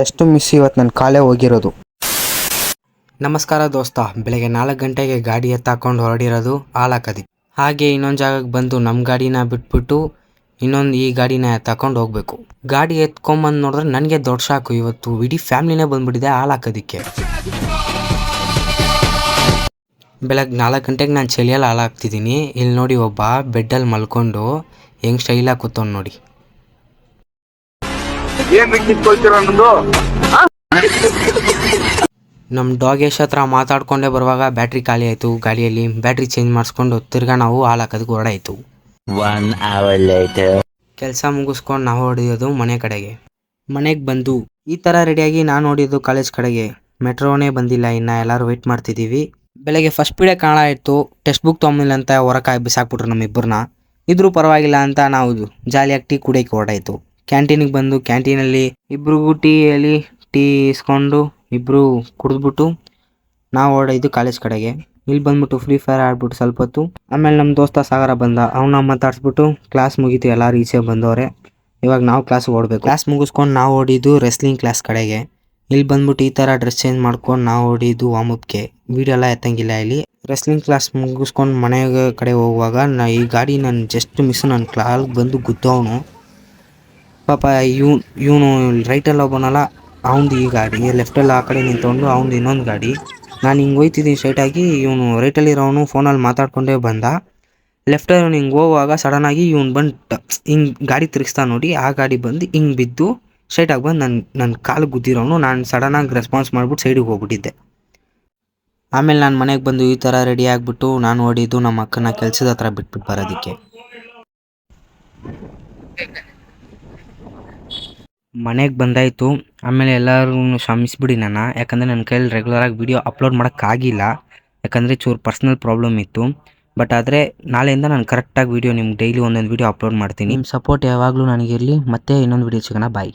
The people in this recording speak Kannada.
ಎಷ್ಟು ಮಿಸ್ ಇವತ್ತು ನನ್ನ ಕಾಲೇ ಹೋಗಿರೋದು. ನಮಸ್ಕಾರ ದೋಸ್ತ. ಬೆಳಗ್ಗೆ 4 ಗಂಟೆಗೆ ಗಾಡಿ ಎತ್ತಾಕೊಂಡು ಹೊರಡಿರೋದು ಹಾಲಾಕದಿ. ಹಾಗೆ ಇನ್ನೊಂದು ಜಾಗಕ್ಕೆ ಬಂದು ನಮ್ಮ ಗಾಡಿನ ಬಿಟ್ಬಿಟ್ಟು ಇನ್ನೊಂದು ಈ ಗಾಡಿನ ಎತ್ತಾಕೊಂಡು ಹೋಗ್ಬೇಕು. ಗಾಡಿ ಎತ್ಕೊಂಬಂದು ನೋಡಿದ್ರೆ ನನಗೆ ದೊಡ್ಡ ಶಾಕು. ಇವತ್ತು ಇಡೀ ಫ್ಯಾಮಿಲಿನೇ ಬಂದ್ಬಿಟ್ಟಿದೆ ಹಾಲಾಕೋದಕ್ಕೆ. ಬೆಳಗ್ಗೆ 4 ಗಂಟೆಗೆ ನಾನು ಚಳಿಯಲ್ಲಿ ಹಾಲಾಗ್ತಿದ್ದೀನಿ. ಇಲ್ಲಿ ನೋಡಿ ಒಬ್ಬ ಬೆಡ್ಡಲ್ಲಿ ಮಲ್ಕೊಂಡು ಹೆಂಗೆ ಸ್ಟೈಲಾಗಿ ಕೂತವ್ನು ನೋಡಿ. ನಮ್ಮ ಡಾಗೇಶ್ ಹತ್ರ ಮಾತಾಡ್ಕೊಂಡೇ ಬರುವಾಗ ಬ್ಯಾಟ್ರಿ ಖಾಲಿ ಆಯಿತು ಗಾಡಿಯಲ್ಲಿ. ಬ್ಯಾಟ್ರಿ ಚೇಂಜ್ ಮಾಡಿಸ್ಕೊಂಡು ತಿರ್ಗಾ ನಾವು ಹಾಲಾಕೋದಕ್ಕೆ ಹೊರಡಾಯಿತು. ಕೆಲಸ ಮುಗಿಸ್ಕೊಂಡು ನಾವು ಹೊಡೆಯೋದು ಮನೆ ಕಡೆಗೆ. ಮನೆಗೆ ಬಂದು ಈ ಥರ ರೆಡಿಯಾಗಿ ನಾನು ಹೊಡೆಯೋದು ಕಾಲೇಜ್ ಕಡೆಗೆ. ಮೆಟ್ರೋನೇ ಬಂದಿಲ್ಲ, ಇನ್ನು ಎಲ್ಲರೂ ವೆಯ್ಟ್ ಮಾಡ್ತಿದ್ದೀವಿ. ಬೆಳಗ್ಗೆ ಫಸ್ಟ್ ಪೀರಿಯಡ್ ಕಾಣ ಇತ್ತು. ಟೆಕ್ಸ್ಟ್ ಬುಕ್ ತೊಗೊಂಬಿಲ್ಲ ಅಂತ ಹೊರಕಾಗಿ ಬಿಸಾಕ್ಬಿಟ್ರು ನಮ್ಮಿಬ್ಬರನ್ನ. ಇದ್ರೂ ಪರವಾಗಿಲ್ಲ ಅಂತ ನಾವು ಜಾಲಿಯಾಗಿ ಟೀ ಕುಡಿಯೋಕ್ಕೆ ಹೊರಟಾಯ್ತು. ಕ್ಯಾಂಟೀನಿಗೆ ಬಂದು ಕ್ಯಾಂಟೀನಲ್ಲಿ ಇಬ್ರಿಗೂ ಟೀ ಇಸ್ಕೊಂಡು ಇಬ್ಬರು ಕುಡಿದ್ಬಿಟ್ಟು ನಾವು ಹೊರಡೋದು ಕಾಲೇಜ್ ಕಡೆಗೆ. ಇಲ್ಲಿ ಬಂದ್ಬಿಟ್ಟು ಫ್ರೀ ಫೈರ್ ಆಡ್ಬಿಟ್ಟು ಸ್ವಲ್ಪ ಹೊತ್ತು. ಆಮೇಲೆ ನಮ್ಮ ದೋಸ್ತ ಸಾಗರ ಬಂದ. ಅವನ್ನ ಮಾತಾಡ್ಸ್ಬಿಟ್ಟು ಕ್ಲಾಸ್ ಮುಗೀತು, ಎಲ್ಲರೂ ಈಚೆ ಬಂದವ್ರೆ. ಇವಾಗ ನಾವು ಕ್ಲಾಸ್ಗೆ ಓಡಬೇಕು. ಕ್ಲಾಸ್ ಮುಗಿಸ್ಕೊಂಡು ನಾವು ಓಡಿದ್ದು ರೆಸ್ಲಿಂಗ್ ಕ್ಲಾಸ್ ಕಡೆಗೆ. ಇಲ್ಲಿ ಬಂದ್ಬಿಟ್ಟು ಈ ಥರ ಡ್ರೆಸ್ ಚೇಂಜ್ ಮಾಡ್ಕೊಂಡು ನಾವು ಓಡಿದ್ದು ವಾಮಪ್ಗೆ. ವೀಡಿಯೋ ಎಲ್ಲ ಎತ್ತಂಗಿಲ್ಲ ಇಲ್ಲಿ. ರೆಸ್ಲಿಂಗ್ ಕ್ಲಾಸ್ ಮುಗಿಸ್ಕೊಂಡು ಮನೆ ಕಡೆ ಹೋಗುವಾಗ ಈ ಗಾಡಿ ನನ್ನ ಜಸ್ಟ್ ಮಿಸ್ ನನ್ನ ಕ್ಲಾಲ್ಗೆ ಬಂದು ಗುದ್ದವನು. ಪಾಪ ಇವನು ರೈಟಲ್ಲಿ ಹೋಗೋನಲ್ಲ, ಅವನದು ಈ ಗಾಡಿ, ಲೆಫ್ಟಲ್ಲಿ ಆ ಕಡೆ ನಿಂತ್ಕೊಂಡು ಅವನದು ಇನ್ನೊಂದು ಗಾಡಿ. ನಾನು ಹಿಂಗೆ ಹೋಯ್ತಿದ್ದೀನಿ ಸ್ಟ್ರೈಟಾಗಿ. ಇವನು ರೈಟಲ್ಲಿರೋನು ಫೋನಲ್ಲಿ ಮಾತಾಡ್ಕೊಂಡೇ ಬಂದ. ಲೆಫ್ಟಲ್ಲಿ ಹಿಂಗೆ ಹೋಗುವಾಗ ಸಡನ್ನಾಗಿ ಇವನು ಬಂದು ಹಿಂಗೆ ಗಾಡಿ ತಿರುಗಿಸ್ತಾ ನೋಡಿ. ಆ ಗಾಡಿ ಬಂದು ಹಿಂಗೆ ಬಿದ್ದು ಸ್ಟ್ರೈಟಾಗಿ ಬಂದು ನನ್ನ ಕಾಲು ಗುದ್ದಿರೋನು. ನಾನು ಸಡನ್ನಾಗಿ ರೆಸ್ಪಾನ್ಸ್ ಮಾಡಿಬಿಟ್ಟು ಸೈಡಿಗೆ ಹೋಗ್ಬಿಟ್ಟಿದ್ದೆ. ಆಮೇಲೆ ನಾನು ಮನೆಗೆ ಬಂದು ಈ ಥರ ರೆಡಿ ಆಗಿಬಿಟ್ಟು ನಾನು ಓಡಿದ್ದು ನಮ್ಮ ಅಕ್ಕನ ಕೆಲಸದ ಹತ್ರ ಬಿಟ್ಬಿಟ್ಟು ಬರೋದಕ್ಕೆ. ಮನೆಗೆ ಬಂದಾಯಿತು. ಆಮೇಲೆ ಎಲ್ಲರೂ ಕ್ಷಮಿಸ್ಬಿಡಿ ನನ್ನ, ಯಾಕಂದರೆ ನನ್ನ ಕೈಯಲ್ಲಿ ರೆಗ್ಯುಲರಾಗಿ ವೀಡಿಯೋ ಅಪ್ಲೋಡ್ ಮಾಡೋಕ್ಕಾಗಿಲ್ಲ. ಯಾಕಂದರೆ ಚೂರು ಪರ್ಸ್ನಲ್ ಪ್ರಾಬ್ಲಮ್ ಇತ್ತು. ಬಟ್ ಆದರೆ ನಾಳೆಯಿಂದ ನಾನು ಕರೆಕ್ಟಾಗಿ ವೀಡಿಯೋ ನಿಮ್ಗೆ ಡೈಲಿ ಒಂದೊಂದು ವೀಡಿಯೋ ಅಪ್ಲೋಡ್ ಮಾಡ್ತೀನಿ. ನಿಮ್ಮ ಸಪೋರ್ಟ್ ಯಾವಾಗಲೂ ನನಗಿರಲಿ. ಮತ್ತೆ ಇನ್ನೊಂದು ವೀಡಿಯೋ ಸಿಗೋಣ. ಬಾಯ್.